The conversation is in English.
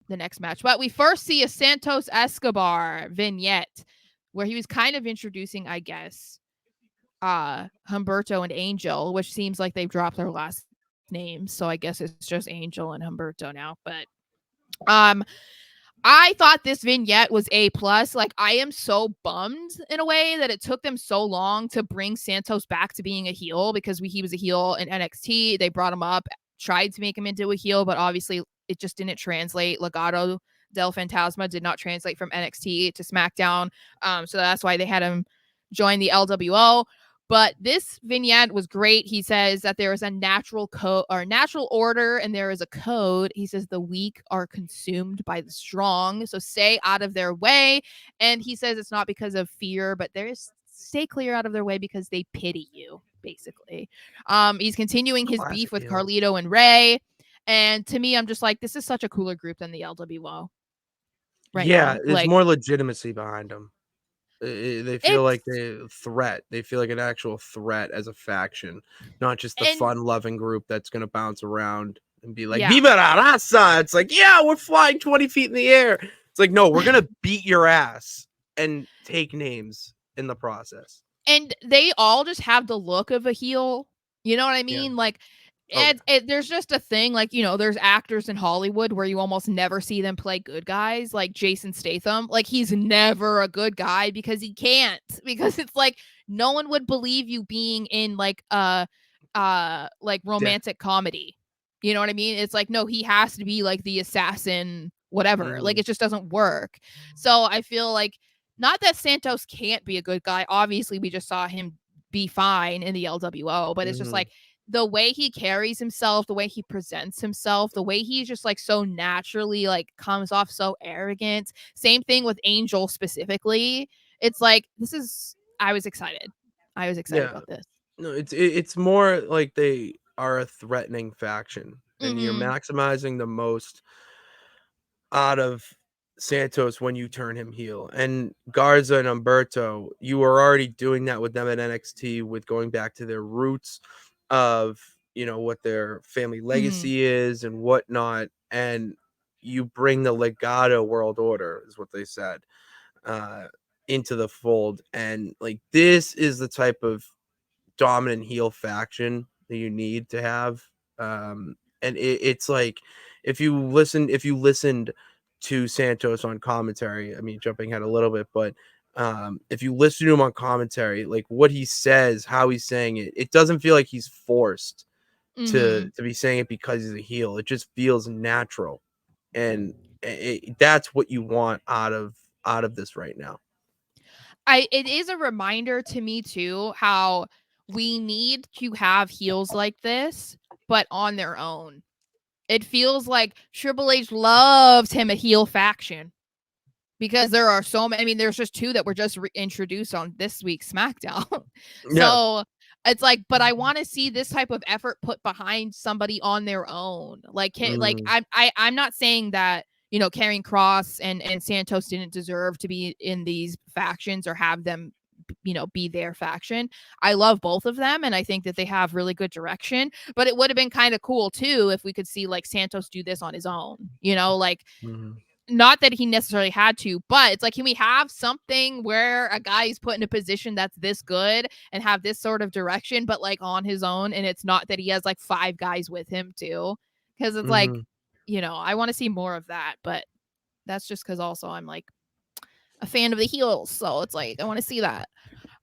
the next match. But we first see a Santos Escobar vignette where he was kind of introducing, I guess, Humberto and Angel, which seems like they've dropped their last names. So I guess it's just Angel and Humberto now. But um I thought this vignette was A plus. Like, I am so bummed in a way that it took them so long to bring Santos back to being a heel, because he was a heel in NXT. They brought him up, tried to make him into a heel, but obviously it just didn't translate. Legado del Fantasma did not translate from NXT to SmackDown. So that's why they had him join the LWO. But this vignette was great. He says that there is a natural code or natural order, and there is a code. He says the weak are consumed by the strong, so stay out of their way. And he says it's not because of fear, but there's stay clear out of their way because they pity you, basically. He's continuing his beef with heels. Carlito and Ray, and to me, I'm just like, this is such a cooler group than the LWO right now. There's Like, more legitimacy behind them. They feel like it's they feel like an actual threat as a faction, not just the and fun-loving group that's gonna bounce around and be like, yeah. "Viva la raza!" It's like, "Yeah, we're flying 20 feet in the air." It's like, "No, we're gonna beat your ass and take names in the process." And they all just have the look of a heel. You know what I Yeah. mean? Like, Oh, yeah. there's just a thing, like, there's actors in Hollywood where you almost never see them play good guys, like Jason Statham. Like, he's never a good guy because he can't. Because it's like no one would believe you being in like like Yeah. romantic comedy. You know what I mean? It's like, no, he has to be like the assassin, whatever. Like, Mhm. it just doesn't work. So I feel like, not that Santos can't be a good guy. Obviously, we just saw him be fine in the LWO, but it's just Mhm. like the way he carries himself, the way he presents himself, the way he's just like so naturally like comes off so arrogant. Same thing with Angel specifically. It's like, this is I was excited. I was excited Yeah. about this. No, it's more like they are a threatening faction, and you're Mhm. maximizing the most out of Santos when you turn him heel. And Garza and Umberto, you were already doing that with them at NXT, with going back to their roots of, what their family Mhm. legacy is and whatnot. And you bring the Legado World Order, is what they said, uh, into the fold. And like, this is the type of dominant heel faction that you need to have. And it's like, if you listened to Santos on commentary, I mean, jumping ahead a little bit, but if you listen to him on commentary, like what he says, how he's saying it, it doesn't feel like he's forced Mhm. to be saying it because he's a heel. It just feels natural, and that's what you want out of this right now. It is a reminder to me too how we need to have heels like this, but on their own. It feels like Triple H loves him a heel faction, because there are so many. I mean, there's just two that were just introduced on this week's SmackDown. Yeah. So it's like, but I want to see this type of effort put behind somebody on their own. Like Mm, I'm not saying that, Karrion Cross and Santos didn't deserve to be in these factions or have them, be their faction. I love both of them, and I think that they have really good direction. But it would have been kind of cool too if we could see like Santos do this on his own. Like, mhm, not that he necessarily had to, but it's like, can we have something where a guy is put in a position that's this good and have this sort of direction, but like on his own, and it's not that he has like five guys with him too? Because it's like, mhm. I want to see more of that, but that's just because also I'm like a fan of the heels, so it's like I want to see that.